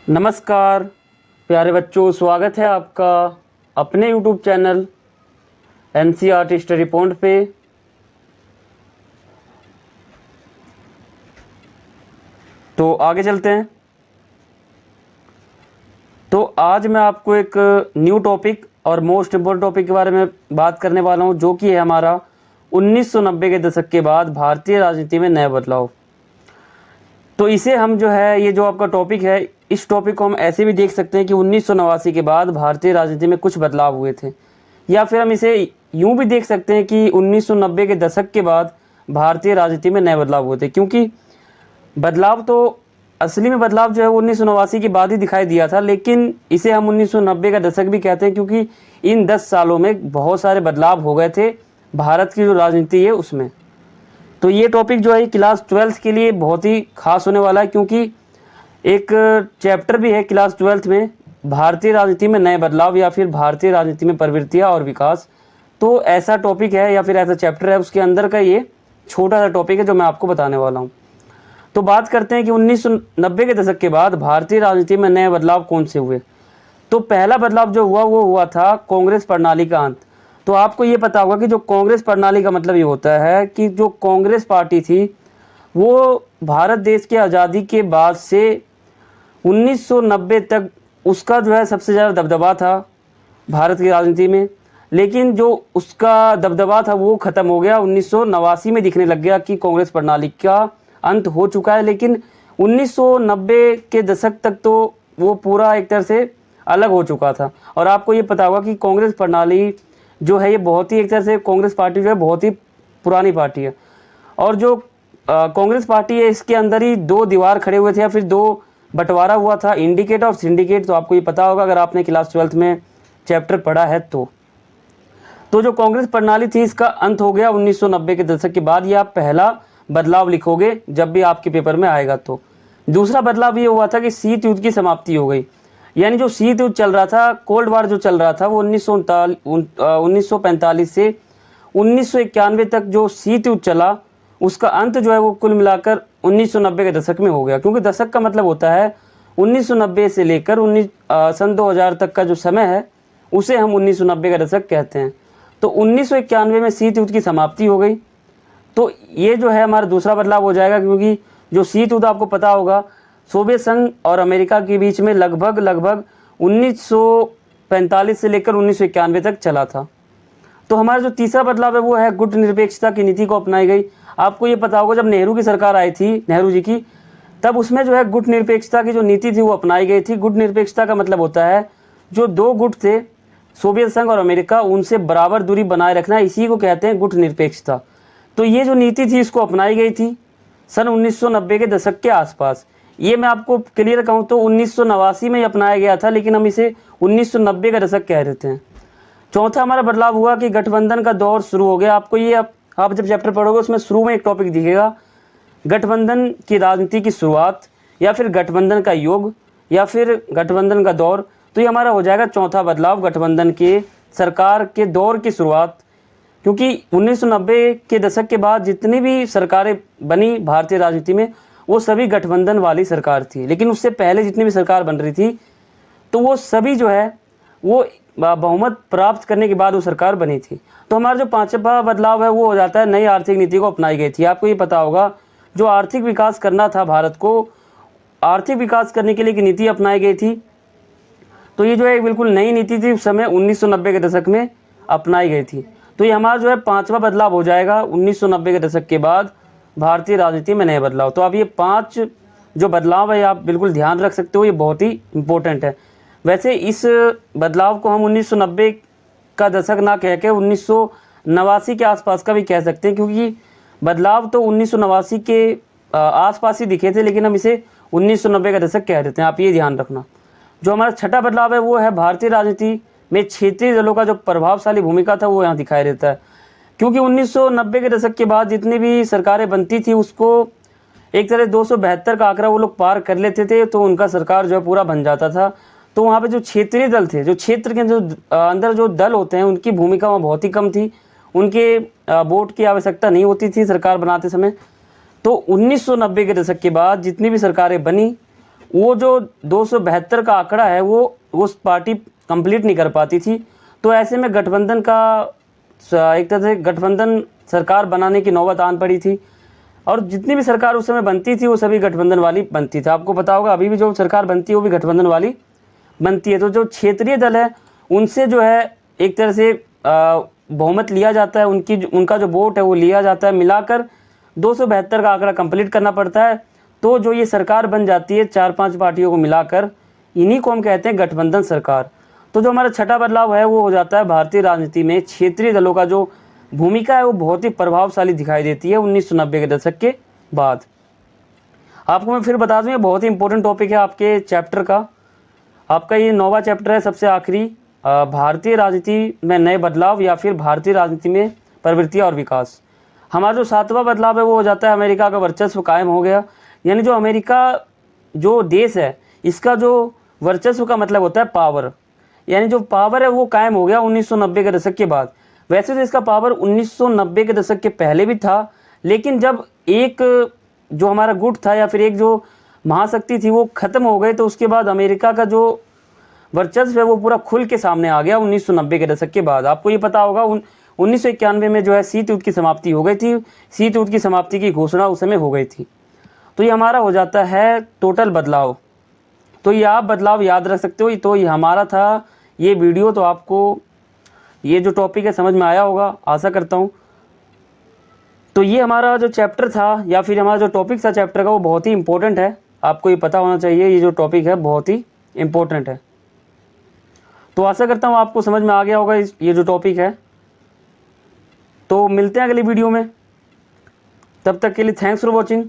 नमस्कार प्यारे बच्चों, स्वागत है आपका अपने YouTube channel NCERT study point पे। तो आगे चलते हैं। तो आज मैं आपको एक न्यू टॉपिक और मोस्ट इम्पोर्टेंट टॉपिक के बारे में बात करने वाला हूं, जो कि है हमारा 1990 के दशक के बाद भारतीय राजनीति में नया बदलाव। तो इसे हम जो है, ये जो आपका टॉपिक है, इस टॉपिक को हम ऐसे भी देख सकते हैं कि 1989 के बाद भारतीय राजनीति में कुछ बदलाव हुए थे, या फिर हम इसे यूं भी देख सकते हैं कि 1990 के दशक के बाद भारतीय राजनीति में नए बदलाव हुए थे। क्योंकि बदलाव तो असली में बदलाव जो है 1989 के बाद ही दिखाई दिया था, लेकिन इसे हम 1990 का दशक भी कहते हैं क्योंकि इन 10 सालों में बहुत सारे बदलाव हो गए थे भारत की जो राजनीति है उसमें। तो ये टॉपिक जो है क्लास 12th के लिए बहुत ही खास होने वाला है, क्योंकि एक चैप्टर भी है क्लास 12th में, भारतीय राजनीति में नए बदलाव या फिर भारतीय राजनीति में प्रवृत्तियां और विकास। तो ऐसा टॉपिक है या फिर ऐसा चैप्टर है, उसके अंदर का ये छोटा सा टॉपिक है जो मैं आपको बताने वाला हूँ। तो बात करते हैं कि 1990 के दशक के बाद भारतीय राजनीति में नए बदलाव कौन से हुए। तो पहला बदलाव जो हुआ वो हुआ था कांग्रेस प्रणाली का अंत। तो आपको ये पता होगा कि जो कांग्रेस प्रणाली का मतलब ये होता है कि जो कांग्रेस पार्टी थी वो भारत देश के आज़ादी के बाद से 1990 तक उसका जो है सबसे ज़्यादा दबदबा था भारत की राजनीति में। लेकिन जो उसका दबदबा था वो ख़त्म हो गया 1989 में। दिखने लग गया कि कांग्रेस प्रणाली का अंत हो चुका है, लेकिन 1990 के दशक तक तो वो पूरा एक तरह से अलग हो चुका था। और आपको ये पता होगा कि कांग्रेस प्रणाली जो है ये बहुत ही एक तरह से, कांग्रेस पार्टी जो है बहुत ही पुरानी पार्टी है। और जो कांग्रेस पार्टी है इसके अंदर ही दो दीवार खड़े हुए थे या फिर दो बंटवारा हुआ था, इंडिकेट और सिंडिकेट। तो आपको ये पता होगा अगर आपने क्लास 12th में चैप्टर पढ़ा है तो जो कांग्रेस प्रणाली थी इसका अंत हो गया 1990 के दशक के बाद। ये आप पहला बदलाव लिखोगे जब भी आपके पेपर में आएगा। तो दूसरा बदलाव ये हुआ था कि शीत युद्ध की समाप्ति हो गई। यानी जो शीत युद्ध चल रहा था, कोल्ड वार जो चल रहा था, वो 1945 से 1991 तक जो शीत युद्ध चला उसका अंत जो है वो कुल मिलाकर 1990 के दशक में हो गया। क्योंकि दशक का मतलब होता है 1990 से लेकर सन 2000 तक का जो समय है उसे हम 1990 का दशक कहते हैं। तो 1991 में शीत युद्ध की समाप्ति हो गई। तो ये जो है हमारा दूसरा बदलाव हो जाएगा, क्योंकि जो शीत युद्ध आपको पता होगा सोवियत संघ और अमेरिका के बीच में लगभग 1945 से लेकर 1991 तक चला था। तो हमारा जो तीसरा बदलाव है वो है गुट निरपेक्षता की नीति को अपनाई गई। आपको ये पता होगा जब नेहरू की सरकार आई थी, नेहरू जी की, तब उसमें जो है गुट निरपेक्षता की जो नीति थी वो अपनाई गई थी। गुट निरपेक्षता का मतलब होता है जो दो गुट थे, सोवियत संघ और अमेरिका, उनसे बराबर दूरी बनाए रखना, इसी को कहते हैं गुट निरपेक्षता। तो ये जो नीति थी इसको अपनाई गई थी सन 1990 के दशक के आसपास। ये मैं आपको क्लियर कहूँ तो 1989 में अपनाया गया था, लेकिन हम इसे 1990 का दशक कह देते हैं। चौथा हमारा बदलाव हुआ कि गठबंधन का दौर शुरू हो गया। आपको ये आप जब चैप्टर पढ़ोगे उसमें शुरू में एक टॉपिक दिखेगा, गठबंधन की राजनीति की शुरुआत, या फिर गठबंधन का युग, या फिर गठबंधन का दौर। तो ये हमारा हो जाएगा चौथा बदलाव, गठबंधन के सरकार के दौर की शुरुआत। क्योंकि 1990 के दशक के बाद जितनी भी सरकारें बनी भारतीय राजनीति में वो सभी गठबंधन वाली सरकार थी, लेकिन उससे पहले जितनी भी सरकार बन रही थी तो वो सभी जो है वो बहुमत प्राप्त करने के बाद वो सरकार बनी थी। तो हमारा जो पांचवा बदलाव है वो हो जाता है नई आर्थिक नीति को अपनाई गई थी। आपको ये पता होगा जो आर्थिक विकास करना था भारत को, आर्थिक विकास करने के लिए एक नीति अपनाई गई थी। तो ये जो है बिल्कुल नई नीति थी, उस समय 1990 के दशक में अपनाई गई थी। तो ये हमारा जो है पांचवा बदलाव हो जाएगा 1990 के दशक के बाद भारतीय राजनीति में नए बदलाव। तो अब ये 5 जो बदलाव है आप बिल्कुल ध्यान रख सकते हो, ये बहुत ही इंपॉर्टेंट है। वैसे इस बदलाव को हम 1990 का दशक ना कह के 1989 के आसपास का भी कह सकते हैं, क्योंकि बदलाव तो 1989 के आसपास ही दिखे थे, लेकिन हम इसे 1990 का दशक कह देते हैं। आप ये ध्यान रखना। जो हमारा छठा बदलाव है वो है भारतीय राजनीति में क्षेत्रीय दलों का जो प्रभावशाली भूमिका था वो यहाँ दिखाई देता है। क्योंकि 1990 के दशक के बाद जितनी भी सरकारें बनती थी उसको एक तरह 272 का आंकड़ा वो लोग पार कर लेते थे, तो उनका सरकार जो है पूरा बन जाता था। तो वहाँ पे जो क्षेत्रीय दल थे, जो क्षेत्र के जो अंदर जो दल होते हैं, उनकी भूमिका वहाँ बहुत ही कम थी। उनके वोट की आवश्यकता नहीं होती थी सरकार बनाते समय। तो 1990 के दशक के बाद जितनी भी सरकारें बनी वो जो 272 का आंकड़ा है वो उस पार्टी कंप्लीट नहीं कर पाती थी। तो ऐसे में गठबंधन का एक तरह से गठबंधन सरकार बनाने की नौबत आन पड़ी थी, और जितनी भी सरकार उस समय बनती थी वो सभी गठबंधन वाली बनती थी। आपको पता होगा अभी भी जो सरकार बनती है वो भी गठबंधन वाली बनती है। तो जो क्षेत्रीय दल है उनसे जो है एक तरह से बहुमत लिया जाता है, उनका जो वोट है वो लिया जाता है, मिलाकर 272 का आंकड़ा कंप्लीट करना पड़ता है। तो जो ये सरकार बन जाती है 4-5 पार्टियों को मिलाकर, इन्हीं को हम कहते हैं गठबंधन सरकार। तो जो हमारा छठा बदलाव है वो हो जाता है भारतीय राजनीति में क्षेत्रीय दलों का जो भूमिका है वो बहुत ही प्रभावशाली दिखाई देती है 1990 के दशक के बाद। आपको मैं फिर बता दूं ये बहुत ही इंपॉर्टेंट टॉपिक है आपके चैप्टर का। आपका ये 9वां चैप्टर है, सबसे आखिरी, भारतीय राजनीति में नए बदलाव या फिर भारतीय राजनीति में प्रवृत्तियाँ और विकास। हमारा जो 7वां बदलाव है वो हो जाता है अमेरिका का वर्चस्व कायम हो गया। यानी जो अमेरिका जो देश है इसका जो वर्चस्व का मतलब होता है पावर, यानी जो पावर है वो कायम हो गया 1990 के दशक के बाद। वैसे तो इसका पावर 1990 के दशक के पहले भी था, लेकिन जब एक जो हमारा गुट था या फिर एक जो महाशक्ति थी वो खत्म हो गए, तो उसके बाद अमेरिका का जो वर्चस्व है वो पूरा खुल के सामने आ गया 1990 के दशक के बाद। आपको ये पता होगा 1991 में जो है शीत युद्ध की समाप्ति हो गई थी। शीत युद्ध की समाप्ति की घोषणा उस समय हो गई थी। तो ये हमारा हो जाता है टोटल बदलाव। तो ये आप बदलाव याद रख सकते हो। तो ये हमारा था ये वीडियो। तो आपको ये जो टॉपिक है समझ में आया होगा, आशा करता हूँ। तो ये हमारा जो चैप्टर था या फिर हमारा जो टॉपिक था चैप्टर का वो बहुत ही इंपॉर्टेंट है। आपको ये पता होना चाहिए ये जो टॉपिक है बहुत ही इंपॉर्टेंट है। तो आशा करता हूँ आपको समझ में आ गया होगा ये जो टॉपिक है। तो मिलते हैं अगली वीडियो में, तब तक के लिए थैंक्स फॉर वॉचिंग।